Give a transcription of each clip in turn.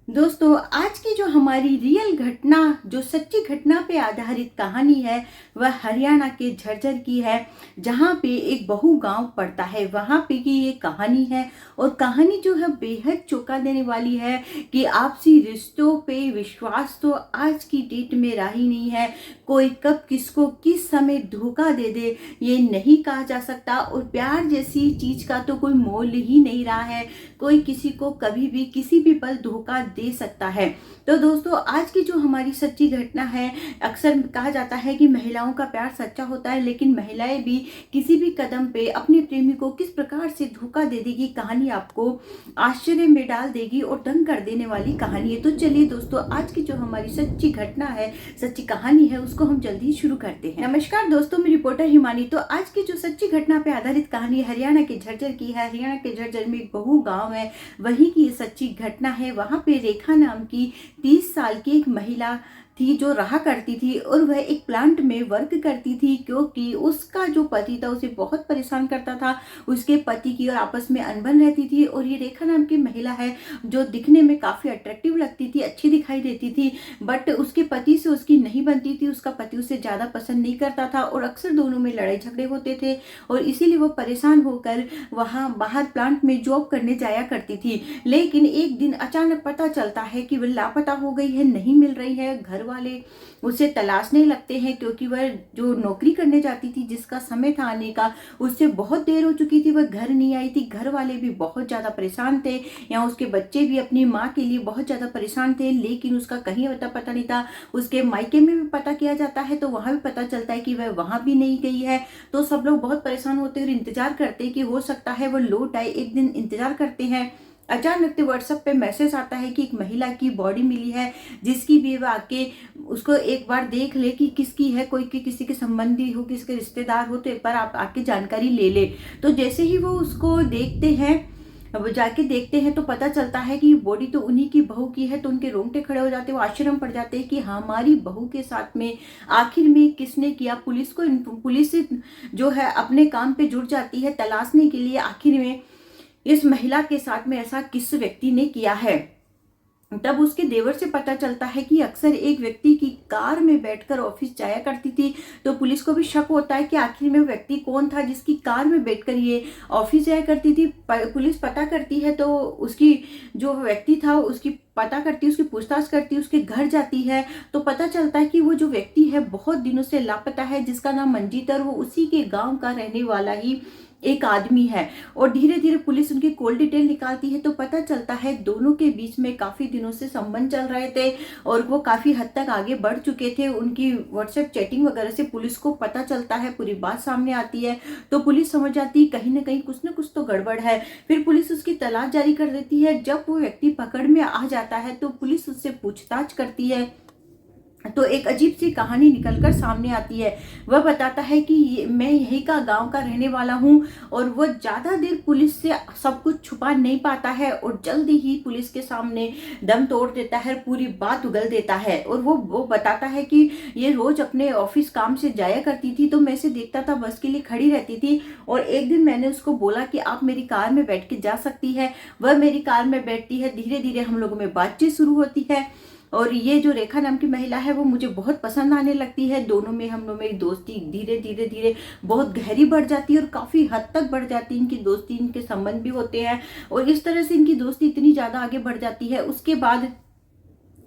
दोस्तों, आज की जो हमारी रियल घटना, जो सच्ची घटना पे आधारित कहानी है, वह हरियाणा के झज्जर की है। जहाँ पे एक बहू गांव पड़ता है, वहाँ पे की ये कहानी है। और कहानी जो है बेहद चौंका देने वाली है कि आपसी रिश्तों पे विश्वास तो आज की डेट में रहा ही नहीं है। कोई कब किसको किस समय धोखा दे दे ये नहीं कहा जा सकता। और प्यार जैसी चीज का तो कोई मोल ही नहीं रहा है। कोई किसी को कभी भी किसी भी पल धोखा दे सकता है। तो दोस्तों, आज की जो हमारी सच्ची घटना है, अक्सर कहा जाता है कि महिलाओं का प्यार सच्चा होता है, लेकिन महिलाएं भी किसी भी कदम पे अपने प्रेमी को किस प्रकार से धोखा दे देगी, कहानी आपको आश्चर्य में डाल देगी और दंग कर देने वाली कहानी है। तो चलिए दोस्तों, आज की जो हमारी सच्ची घटना है, सच्ची कहानी है, उसको हम जल्दी शुरू करते हैं। नमस्कार दोस्तों, मैं रिपोर्टर हिमानी। तो आज की जो सच्ची घटना पे आधारित कहानी हरियाणा के झज्जर की है। हरियाणा के झज्जर में एक बहू गांव है, वहीं की ये सच्ची घटना है। वहां पे रेखा नाम की 30 साल की एक महिला थी जो रहा करती थी, और वह एक प्लांट में वर्क करती थी, क्योंकि उसका जो पति था उसे बहुत परेशान करता था। उसके पति की और आपस में अनबन रहती थी। और ये रेखा नाम की महिला है जो दिखने में काफी अट्रैक्टिव लगती थी, अच्छी दिखाई देती थी, बट उसके पति से उसकी नहीं बनती थी। उसका पति उसे ज्यादा पसंद नहीं करता था और अक्सर दोनों में लड़ाई झगड़े होते थे। और इसीलिए वो परेशान होकर वहां बाहर प्लांट में जॉब करने जाया करती थी। लेकिन एक दिन अचानक पता चलता है कि वह लापता हो गई है, नहीं मिल रही है। घर वाले उसे तलाशने लगते हैं, क्योंकि वह जो नौकरी करने जाती थी, जिसका समय था आने का, उससे बहुत देर हो चुकी थी, वह घर नहीं आई थी। घर वाले भी बहुत ज्यादा परेशान थे, यहाँ उसके बच्चे भी अपनी माँ के लिए बहुत ज्यादा परेशान थे, लेकिन उसका कहीं पता नहीं था। उसके मायके में भी पता किया जाता है तो वहां भी पता चलता है कि वह वहां भी नहीं गई है। तो सब लोग बहुत परेशान होते हैं और इंतजार करते हैं कि हो सकता है वो लौट आए। एक दिन इंतजार करते हैं, अचानक से व्हाट्सएप पे मैसेज आता है कि एक महिला की बॉडी मिली है, जिसकी भी वह आके उसको एक बार देख ले कि किसकी है, कोई की किसी के संबंधी हो, किसके रिश्तेदार हो, तो एक बार आप आके जानकारी ले ले। तो जैसे ही वो उसको देखते हैं, अब जाके देखते हैं तो पता चलता है कि बॉडी तो उन्हीं की बहू की है। तो उनके रोंगटे खड़े हो जाते हैं, वो आश्चर्य में पड़ जाते हैं कि हमारी बहू के साथ में आखिर में किसने किया। पुलिस जो है अपने काम पे जुट जाती है तलाशने के लिए, आखिर में इस महिला के साथ में ऐसा किस व्यक्ति ने किया है। तब उसके देवर से पता चलता है कि अक्सर एक व्यक्ति की कार में बैठकर ऑफिस जाया करती थी। तो पुलिस को भी शक होता है कि आखिर में वो व्यक्ति कौन था जिसकी कार में बैठकर ये ऑफिस जाया करती थी। पुलिस पता करती है तो उसकी जो व्यक्ति था उसकी पता करती है, उसकी पूछताछ करती है, उसके घर जाती है। तो पता चलता है कि वो जो व्यक्ति है बहुत दिनों से लापता है, जिसका नाम मंजीत है, और वो उसी के गांव का रहने वाला ही एक आदमी है। और धीरे धीरे पुलिस उनकी कॉल डिटेल निकालती है तो पता चलता है दोनों के बीच में काफी दिनों से संबंध चल रहे थे और वो काफी हद तक आगे बढ़ चुके थे। उनकी व्हाट्सएप चैटिंग वगैरह से पुलिस को पता चलता है, पूरी बात सामने आती है। तो पुलिस समझ जाती है कहीं ना कहीं कुछ ना कुछ तो गड़बड़ है। फिर पुलिस उसकी तलाश जारी कर देती है। जब वो व्यक्ति पकड़ में आ जाता है तो पुलिस उससे पूछताछ करती है, तो एक अजीब सी कहानी निकलकर सामने आती है। वह बताता है कि मैं यही का गांव का रहने वाला हूं, और वह ज्यादा देर पुलिस से सब कुछ छुपा नहीं पाता है और जल्दी ही पुलिस के सामने दम तोड़ देता है, पूरी बात उगल देता है। और वो बताता है कि ये रोज अपने ऑफिस काम से जाया करती थी, तो मैं इसे देखता था, बस के लिए खड़ी रहती थी, और एक दिन मैंने उसको बोला कि आप मेरी कार में बैठ के जा सकती है। वह मेरी कार में बैठती है, धीरे धीरे हम लोगों में बातचीत शुरू होती है, और ये जो रेखा नाम की महिला है वो मुझे बहुत पसंद आने लगती है। दोनों में हम लोग में दोस्ती धीरे धीरे धीरे बहुत गहरी बढ़ जाती है और काफी हद तक बढ़ जाती है। इनकी दोस्ती, इनके संबंध भी होते हैं, और इस तरह से इनकी दोस्ती इतनी ज्यादा आगे बढ़ जाती है। उसके बाद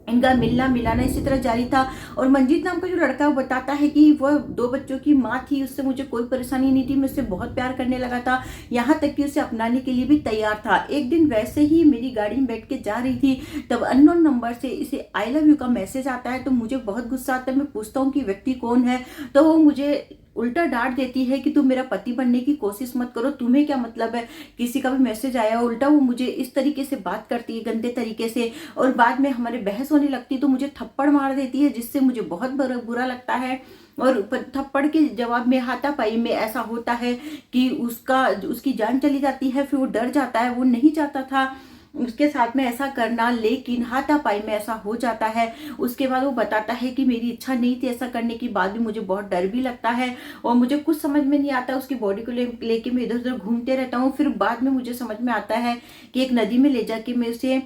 इनका मिलना मिलाना इसी तरह जारी था। और मंजीत नाम का जो लड़का वो बताता है कि वह 2 बच्चों की माँ थी, उससे मुझे कोई परेशानी नहीं थी, मैं उससे बहुत प्यार करने लगा था, यहाँ तक कि उसे अपनाने के लिए भी तैयार था। एक दिन वैसे ही मेरी गाड़ी में बैठ के जा रही थी, तब अननोन नंबर से इसे आई लव यू का मैसेज आता है। तो मुझे बहुत गुस्सा आता है, मैं पूछता हूँ कि व्यक्ति कौन है, तो वो मुझे उल्टा डांट देती है कि तुम मेरा पति बनने की कोशिश मत करो, तुम्हें क्या मतलब है किसी का भी मैसेज आया। उल्टा वो मुझे इस तरीके से बात करती है, गंदे तरीके से, और बाद में हमारे बहस होने लगती है तो मुझे थप्पड़ मार देती है, जिससे मुझे बहुत बुरा लगता है। और थप्पड़ के जवाब में हाथापाई में ऐसा होता है कि उसकी जान चली जाती है। फिर वो डर जाता है, वो नहीं चाहता था उसके साथ में ऐसा करना, लेकिन हाथापाई में ऐसा हो जाता है। उसके बाद वो बताता है कि मेरी इच्छा नहीं थी ऐसा करने की, बाद में मुझे बहुत डर भी लगता है और मुझे कुछ समझ में नहीं आता। उसकी बॉडी को लेके मैं इधर उधर घूमते रहता हूँ। फिर बाद में मुझे समझ में आता है कि एक नदी में ले जाके मैं उसे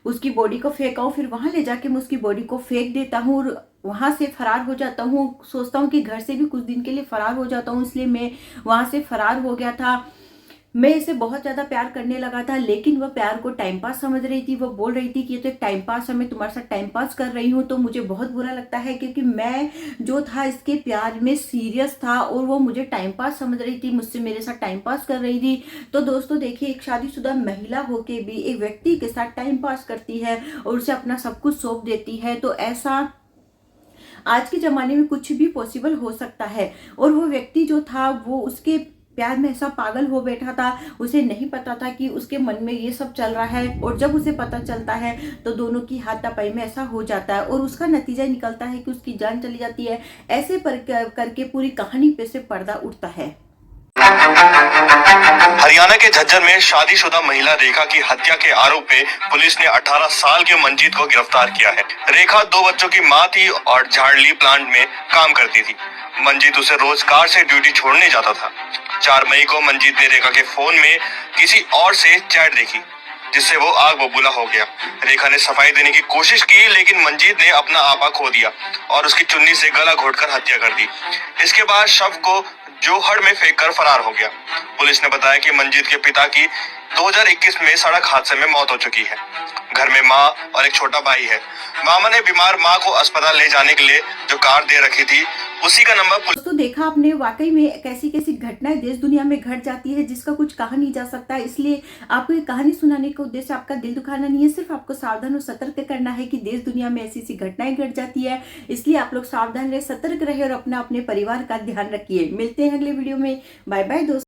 उसकी बॉडी को फेंका हूँ, फिर वहां ले जाके मैं उसकी बॉडी को फेंक देता हूँ और वहां से फरार हो जाता हूँ। सोचता हूँ कि घर से भी कुछ दिन के लिए फरार हो जाता हूँ, इसलिए मैं वहां से फरार हो गया था। मैं इसे बहुत ज्यादा प्यार करने लगा था, लेकिन वह प्यार को टाइम पास समझ रही थी। वो बोल रही थी कि ये तो एक टाइम पास है, मैं तुम्हारे साथ टाइम पास कर रही हूँ। तो मुझे बहुत बुरा लगता है, क्योंकि मैं जो था इसके प्यार में सीरियस था और वो मुझे टाइम पास समझ रही थी, मुझसे मेरे साथ टाइम पास कर रही थी। तो दोस्तों देखिए, एक शादीशुदा महिला होके भी एक व्यक्ति के साथ टाइम पास करती है और उसे अपना सब कुछ सौंप देती है, तो ऐसा आज के ज़माने में कुछ भी पॉसिबल हो सकता है। और वो व्यक्ति जो था वो उसके प्यार में ऐसा पागल हो बैठा था, उसे नहीं पता था कि उसके मन में ये सब चल रहा है। और जब उसे पता चलता है तो दोनों की हाथापाई में ऐसा हो जाता है और उसका नतीजा निकलता है कि उसकी जान चली जाती है। ऐसे करके पूरी कहानी पे से पर्दा उठता है। हरियाणा के झज्जर में शादीशुदा महिला रेखा की हत्या के आरोप में पुलिस ने 18 साल के मंजीत को गिरफ्तार किया है। रेखा 2 बच्चों की मां थी और झाड़ली प्लांट में काम करती थी। मंजीत उसे रोज कार से ड्यूटी छोड़ने जाता था। 4 मई को मंजीत ने रेखा के फोन में किसी और से चैट देखी, जिससे वो आग बबूला हो गया। रेखा ने सफाई देने की कोशिश की, लेकिन मंजीत ने अपना आपा खो दिया और उसकी चुन्नी से गला घोटकर हत्या कर दी। इसके बाद शव को जोहड़ में फेंककर फरार हो गया। पुलिस ने बताया कि मंजीत के पिता की 2021 में सड़क हादसे में मौत हो चुकी है। घर में मां और एक छोटा भाई है। मामा ने बीमार मां को अस्पताल ले जाने के लिए जो कार दे रखी थी, उसी का नंबर दोस्तों देखा आपने, वाकई में कैसी कैसी घटनाएं देश दुनिया में घट जाती है जिसका कुछ कहा नहीं जा सकता। इसलिए आपको ये कहानी सुनाने का उद्देश्य आपका दिल दुखाना नहीं है, सिर्फ आपको सावधान और सतर्क करना है कि देश दुनिया में ऐसी ऐसी घटनाएं घट जाती है। इसलिए आप लोग सावधान रहे, सतर्क रहे और अपने परिवार का ध्यान रखिए। मिलते हैं अगले वीडियो में। बाय बाय दोस्तों।